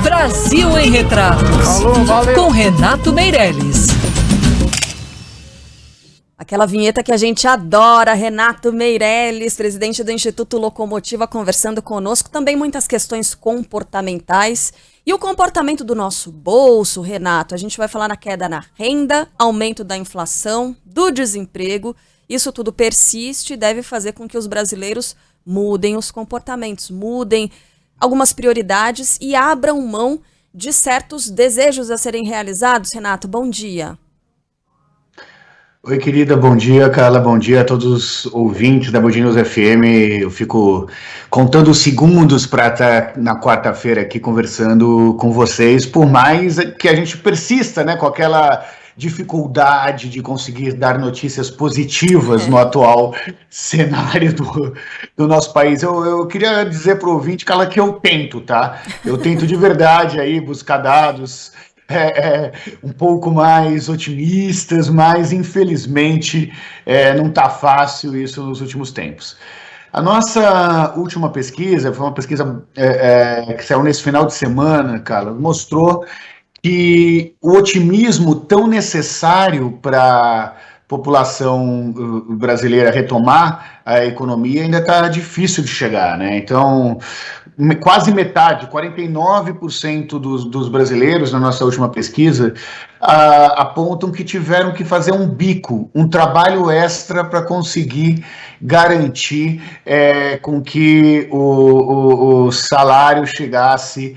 Brasil em Retratos, com Renato Meirelles. Aquela vinheta que a gente adora, Renato Meirelles, presidente do Instituto Locomotiva, conversando conosco. Também muitas questões comportamentais. E o comportamento do nosso bolso, Renato, a gente vai falar na queda na renda, aumento da inflação, do desemprego. Isso tudo persiste e deve fazer com que os brasileiros mudem os comportamentos, mudem algumas prioridades e abram mão de certos desejos a serem realizados. Renato, bom dia. Oi, querida, bom dia, Carla, bom dia a todos os ouvintes da Band News FM. Eu fico contando os segundos para estar na quarta-feira aqui conversando com vocês, por mais que a gente persista, né, com aquela dificuldade de conseguir dar notícias positivas no atual cenário do nosso país. Eu queria dizer para o ouvinte, Carla, que eu tento, tá? Eu tento de verdade aí buscar dados um pouco mais otimistas, mas infelizmente não está fácil isso nos últimos tempos. A nossa última pesquisa, foi uma pesquisa que saiu nesse final de semana, cara, mostrou que o otimismo tão necessário para a população brasileira retomar a economia ainda está difícil de chegar, né? Então, quase metade, 49% dos brasileiros, na nossa última pesquisa, apontam que tiveram que fazer um bico, um trabalho extra para conseguir garantir com que o salário chegasse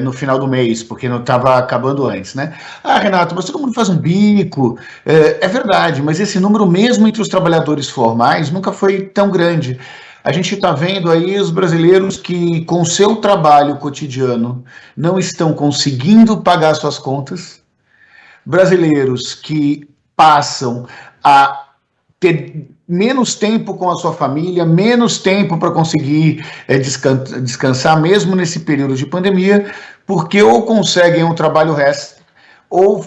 no final do mês, porque não estava acabando antes, né? Ah, Renato, mas todo mundo faz um bico. É verdade, mas esse número, mesmo entre os trabalhadores formais, nunca foi tão grande. A gente está vendo aí os brasileiros que, com o seu trabalho cotidiano, não estão conseguindo pagar suas contas, brasileiros que passam a ter menos tempo com a sua família, menos tempo para conseguir descansar, mesmo nesse período de pandemia, porque ou conseguem um trabalho extra, ou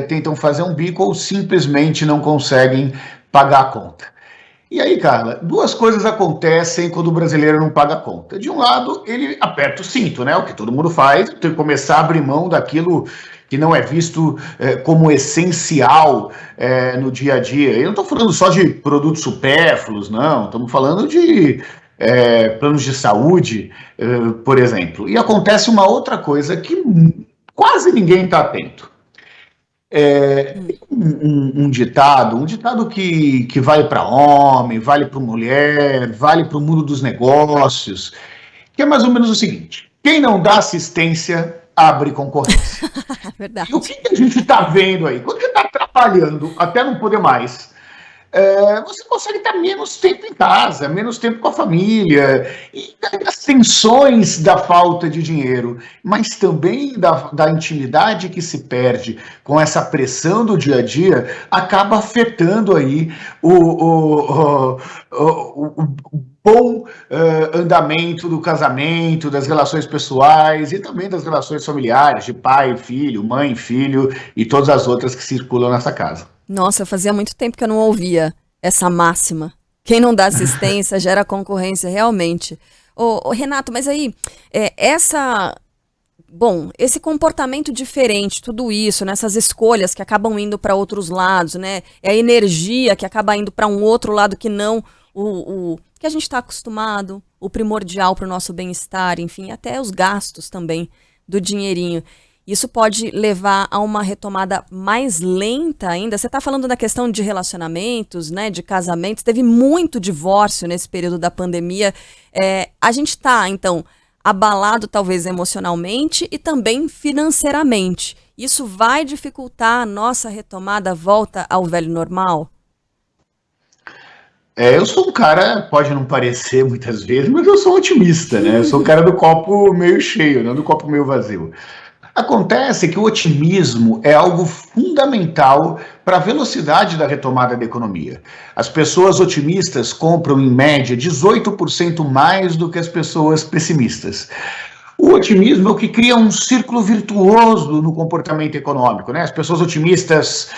tentam fazer um bico, ou simplesmente não conseguem pagar a conta. E aí, Carla, duas coisas acontecem quando o brasileiro não paga a conta. De um lado, ele aperta o cinto, né? O que todo mundo faz, tem que começar a abrir mão daquilo que não é visto como essencial no dia a dia. Eu não estou falando só de produtos supérfluos, não. Estamos falando de planos de saúde, por exemplo. E acontece uma outra coisa que quase ninguém está atento. Um ditado que vale para homem, vale para mulher, vale para o mundo dos negócios, que é mais ou menos o seguinte: quem não dá assistência abre concorrência. Verdade. E o que a gente está vendo aí? Quando você está trabalhando até não poder mais, você consegue estar menos tempo em casa, menos tempo com a família, e as tensões da falta de dinheiro, mas também da intimidade que se perde com essa pressão do dia a dia, acaba afetando aí o bom andamento do casamento, das relações pessoais e também das relações familiares, de pai, filho, mãe, filho e todas as outras que circulam nessa casa. Nossa, fazia muito tempo que eu não ouvia essa máxima. Quem não dá assistência gera concorrência, realmente. Ô, Renato, mas aí, esse comportamento diferente, tudo isso, nessas escolhas que acabam indo para outros lados, né? É a energia que acaba indo para um outro lado que não o que a gente está acostumado, o primordial para o nosso bem-estar, enfim, até os gastos também do dinheirinho. Isso pode levar a uma retomada mais lenta ainda. Você está falando da questão de relacionamentos, né, de casamentos. Teve muito divórcio nesse período da pandemia. A gente está, então, abalado talvez emocionalmente e também financeiramente. Isso vai dificultar a nossa retomada, a volta ao velho normal? Eu sou um cara, pode não parecer muitas vezes, mas eu sou otimista, né? Eu sou o cara do copo meio cheio, não do copo meio vazio. Acontece que o otimismo é algo fundamental para a velocidade da retomada da economia. As pessoas otimistas compram, em média, 18% mais do que as pessoas pessimistas. O otimismo é o que cria um círculo virtuoso no comportamento econômico, né? As pessoas otimistas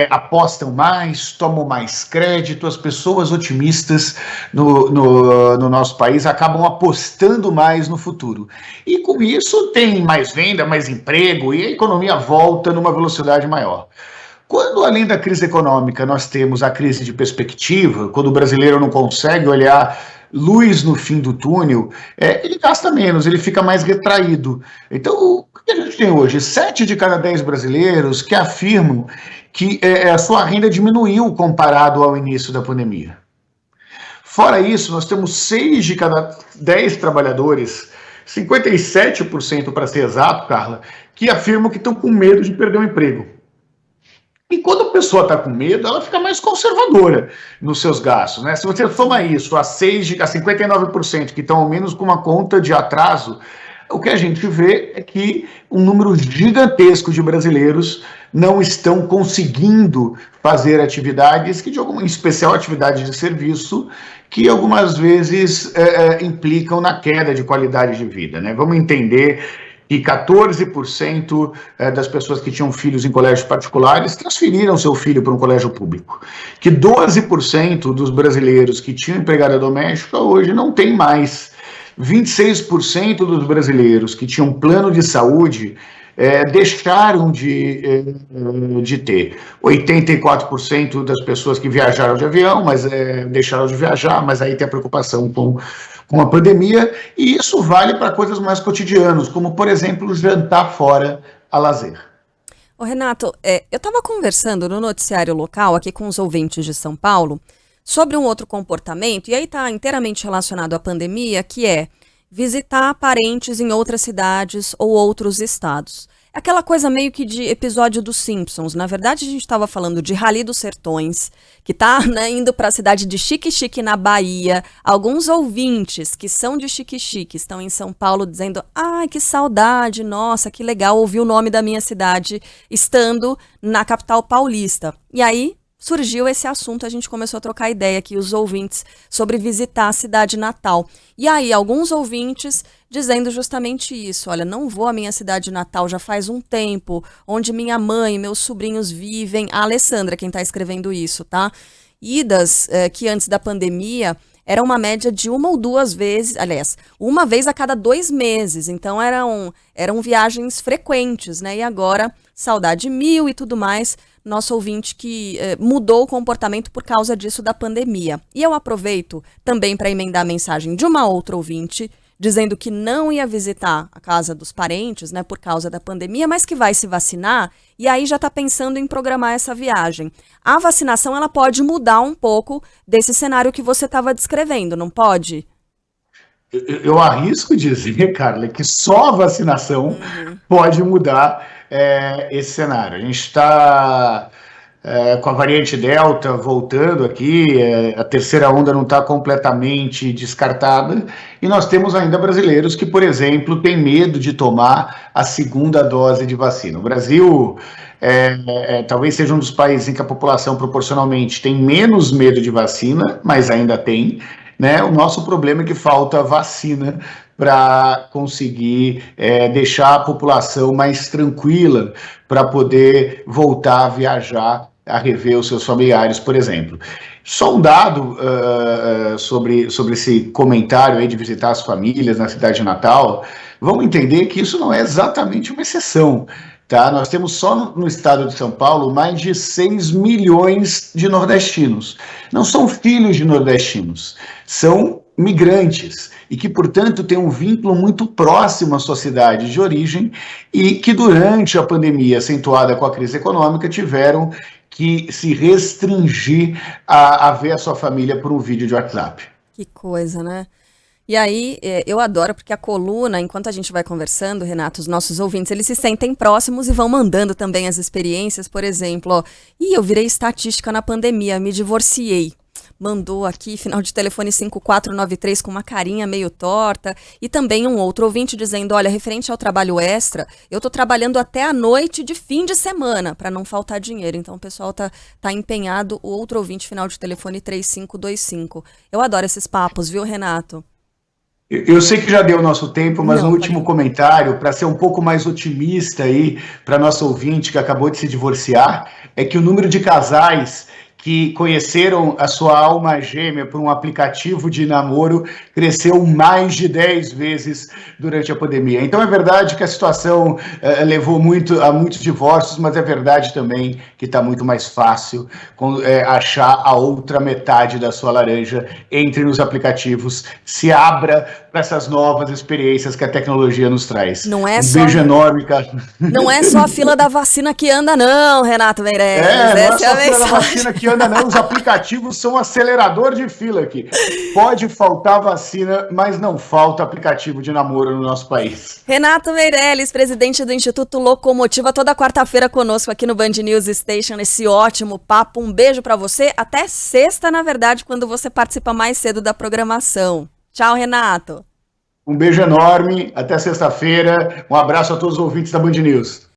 apostam mais, tomam mais crédito, as pessoas otimistas no nosso país acabam apostando mais no futuro. E com isso tem mais venda, mais emprego e a economia volta numa velocidade maior. Quando, além da crise econômica, nós temos a crise de perspectiva, quando o brasileiro não consegue olhar luz no fim do túnel, ele gasta menos, ele fica mais retraído. Então, o que a gente tem hoje? 7 de cada 10 brasileiros que afirmam que a sua renda diminuiu comparado ao início da pandemia. Fora isso, nós temos 6 de cada 10 trabalhadores, 57% para ser exato, Carla, que afirmam que estão com medo de perder o emprego. E quando a pessoa está com medo, ela fica mais conservadora nos seus gastos, né? Se você soma isso a 59% que estão ao menos com uma conta de atraso, o que a gente vê é que um número gigantesco de brasileiros não estão conseguindo fazer atividades, em especial atividades de serviço, que algumas vezes implicam na queda de qualidade de vida, né? Vamos entender que 14% das pessoas que tinham filhos em colégios particulares transferiram seu filho para um colégio público. Que 12% dos brasileiros que tinham empregada doméstica hoje não tem mais. 26% dos brasileiros que tinham plano de saúde deixaram de ter. 84% das pessoas que viajaram de avião, mas deixaram de viajar, mas aí tem a preocupação com a pandemia, e isso vale para coisas mais cotidianas, como, por exemplo, jantar fora a lazer. Ô Renato, eu estava conversando no noticiário local, aqui com os ouvintes de São Paulo, sobre um outro comportamento, e aí está inteiramente relacionado à pandemia, que é visitar parentes em outras cidades ou outros estados. Aquela coisa meio que de episódio dos Simpsons. Na verdade, a gente estava falando de Rally dos Sertões, que tá, né, indo para a cidade de Xique-Xique, na Bahia. Alguns ouvintes que são de Xique-Xique estão em São Paulo dizendo: ai, que saudade, nossa, que legal ouvir o nome da minha cidade estando na capital paulista. E aí surgiu esse assunto, a gente começou a trocar ideia aqui, os ouvintes, sobre visitar a cidade natal. E aí, alguns ouvintes dizendo justamente isso: olha, não vou à minha cidade natal já faz um tempo, onde minha mãe e meus sobrinhos vivem. A Alessandra, quem está escrevendo isso, tá? Idas que antes da pandemia era uma média de 1 ou 2 vezes, aliás, 1 vez a cada 2 meses. Então eram viagens frequentes, né? E agora, saudade mil e tudo mais. Nosso ouvinte que mudou o comportamento por causa disso da pandemia. E eu aproveito também para emendar a mensagem de uma outra ouvinte, dizendo que não ia visitar a casa dos parentes, né, por causa da pandemia, mas que vai se vacinar e aí já está pensando em programar essa viagem. A vacinação, ela pode mudar um pouco desse cenário que você estava descrevendo, não pode? Eu arrisco dizer, Carla, que só a vacinação pode mudar esse cenário. A gente está com a variante Delta voltando aqui, a terceira onda não está completamente descartada, e nós temos ainda brasileiros que, por exemplo, têm medo de tomar a segunda dose de vacina. O Brasil talvez seja um dos países em que a população proporcionalmente tem menos medo de vacina, mas ainda tem, né? O nosso problema é que falta vacina para conseguir deixar a população mais tranquila para poder voltar a viajar, a rever os seus familiares, por exemplo. Só um dado sobre esse comentário aí de visitar as famílias na cidade de Natal. Vamos entender que isso não é exatamente uma exceção. Tá? Nós temos só no estado de São Paulo mais de 6 milhões de nordestinos. Não são filhos de nordestinos, são migrantes e que, portanto, têm um vínculo muito próximo à sua cidade de origem e que, durante a pandemia acentuada com a crise econômica, tiveram que se restringir a ver a sua família por um vídeo de WhatsApp. Que coisa, né? E aí, eu adoro, porque a coluna, enquanto a gente vai conversando, Renato, os nossos ouvintes, eles se sentem próximos e vão mandando também as experiências. Por exemplo, ó, eu virei estatística na pandemia, me divorciei. Mandou aqui, final de telefone 5493, com uma carinha meio torta. E também um outro ouvinte dizendo: olha, referente ao trabalho extra, eu tô trabalhando até a noite de fim de semana, para não faltar dinheiro. Então o pessoal tá empenhado. O outro ouvinte, final de telefone 3525. Eu adoro esses papos, viu, Renato? Eu sei que já deu o nosso tempo, mas Não, no pode último falar. comentário, para ser um pouco mais otimista aí, para nosso ouvinte que acabou de se divorciar, é que o número de casais que conheceram a sua alma gêmea por um aplicativo de namoro cresceu mais de 10 vezes durante a pandemia. Então é verdade que a situação levou a muitos divórcios, mas é verdade também que está muito mais fácil achar a outra metade da sua laranja. Entre nos aplicativos, se abra para essas novas experiências que a tecnologia nos traz. Não é Um só, beijo enorme, cara. não é só a fila da vacina que anda, não, Renato Meirelles. Não é Essa é só a a fila da mensagem. vacina que anda, não. Os aplicativos são acelerador de fila aqui. Pode faltar vacina, mas não falta aplicativo de namoro no nosso país. Renato Meirelles, presidente do Instituto Locomotiva, toda quarta-feira conosco aqui no Band News Station, esse ótimo papo. Um beijo pra você. Até sexta, na verdade, quando você participa mais cedo da programação. Tchau, Renato. Um beijo enorme, até sexta-feira. Um abraço a todos os ouvintes da Band News.